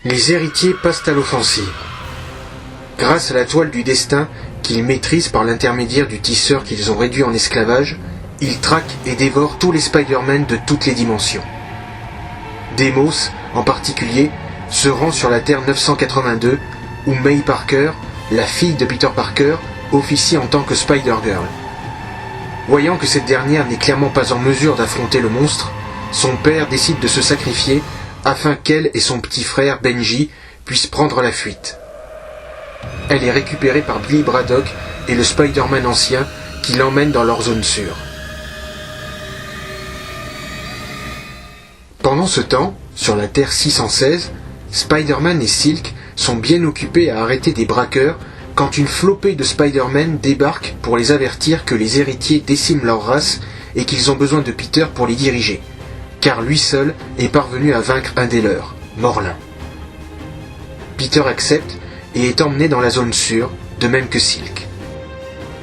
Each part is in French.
Les héritiers passent à l'offensive. Grâce à la toile du destin qu'ils maîtrisent par l'intermédiaire du tisseur qu'ils ont réduit en esclavage, ils traquent et dévorent tous les Spider-Man de toutes les dimensions. Deimos, en particulier, se rend sur la Terre 982, où May Parker, la fille de Peter Parker, officie en tant que Spider-Girl. Voyant que cette dernière n'est clairement pas en mesure d'affronter le monstre, son père décide de se sacrifier afin qu'elle et son petit frère Benji puissent prendre la fuite. Elle est récupérée par Billy Braddock et le Spider-Man ancien qui l'emmènent dans leur zone sûre. Pendant ce temps, sur la Terre 616, Spider-Man et Silk sont bien occupés à arrêter des braqueurs quand une flopée de Spider-Man débarque pour les avertir que les héritiers déciment leur race et qu'ils ont besoin de Peter pour les diriger, car lui seul est parvenu à vaincre un des leurs, Morlun. Peter accepte et est emmené dans la zone sûre, de même que Silk.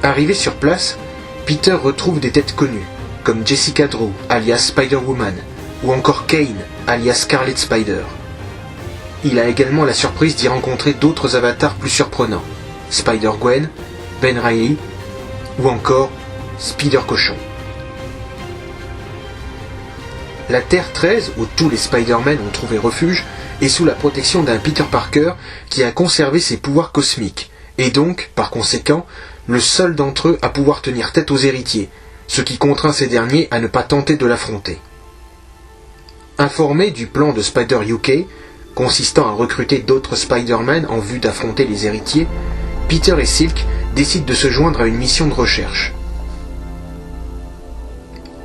Arrivé sur place, Peter retrouve des têtes connues, comme Jessica Drew, alias Spider-Woman, ou encore Kane, alias Scarlet Spider. Il a également la surprise d'y rencontrer d'autres avatars plus surprenants, Spider-Gwen, Ben Reilly, ou encore Spider-Cochon. La Terre 13, où tous les Spider-Man ont trouvé refuge, est sous la protection d'un Peter Parker qui a conservé ses pouvoirs cosmiques, et donc, par conséquent, le seul d'entre eux à pouvoir tenir tête aux héritiers, ce qui contraint ces derniers à ne pas tenter de l'affronter. Informés du plan de Spider-UK, consistant à recruter d'autres Spider-Man en vue d'affronter les héritiers, Peter et Silk décident de se joindre à une mission de recherche.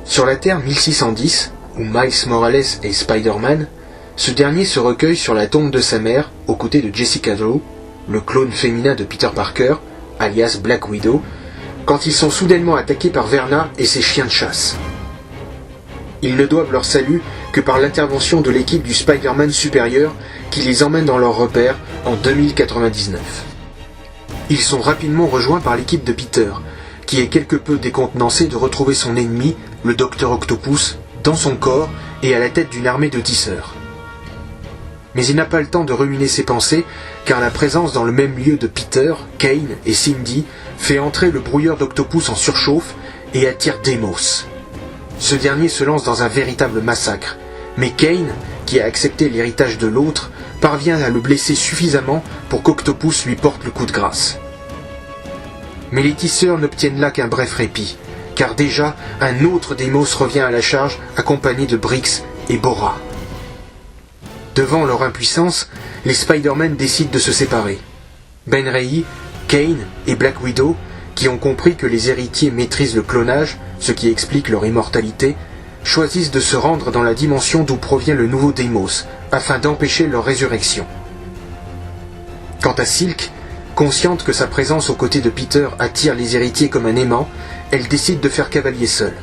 Sur la Terre 1610, où Miles Morales est Spider-Man, ce dernier se recueille sur la tombe de sa mère, aux côtés de Jessica Drew, le clone féminin de Peter Parker, alias Black Widow, quand ils sont soudainement attaqués par Verna et ses chiens de chasse. Ils ne doivent leur salut que par l'intervention de l'équipe du Spider-Man supérieur qui les emmène dans leur repère en 2099. Ils sont rapidement rejoints par l'équipe de Peter, qui est quelque peu décontenancé de retrouver son ennemi, le Docteur Octopus, dans son corps et à la tête d'une armée de tisseurs. Mais il n'a pas le temps de ruminer ses pensées, car la présence dans le même lieu de Peter, Kane et Cindy fait entrer le brouilleur d'Octopus en surchauffe et attire Deimos. Ce dernier se lance dans un véritable massacre, mais Kane, qui a accepté l'héritage de l'autre, parvient à le blesser suffisamment pour qu'Octopus lui porte le coup de grâce. Mais les tisseurs n'obtiennent là qu'un bref répit, car déjà un autre Deimos revient à la charge accompagné de Brix et Bora. Devant leur impuissance, les Spider-Man décident de se séparer. Ben Reilly, Kane et Black Widow, qui ont compris que les héritiers maîtrisent le clonage, ce qui explique leur immortalité, choisissent de se rendre dans la dimension d'où provient le nouveau Deimos, afin d'empêcher leur résurrection. Quant à Silk, consciente que sa présence aux côtés de Peter attire les héritiers comme un aimant, elle décide de faire cavalier seule.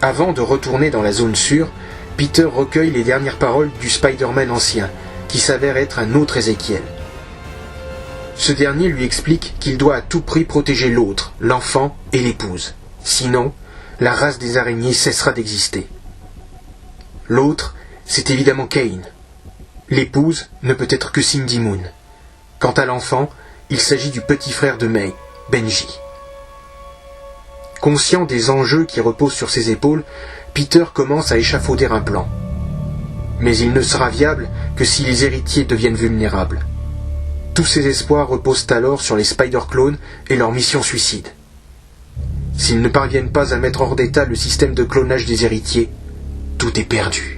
Avant de retourner dans la zone sûre, Peter recueille les dernières paroles du Spider-Man ancien, qui s'avère être un autre Ézéchiel. Ce dernier lui explique qu'il doit à tout prix protéger l'autre, l'enfant et l'épouse. Sinon, la race des araignées cessera d'exister. L'autre, c'est évidemment Kane. L'épouse ne peut être que Cindy Moon. Quant à l'enfant, il s'agit du petit frère de May, Benji. Conscient des enjeux qui reposent sur ses épaules, Peter commence à échafauder un plan. Mais il ne sera viable que si les héritiers deviennent vulnérables. Tous ses espoirs reposent alors sur les Spider-Clones et leur mission suicide. S'ils ne parviennent pas à mettre hors d'état le système de clonage des héritiers, tout est perdu.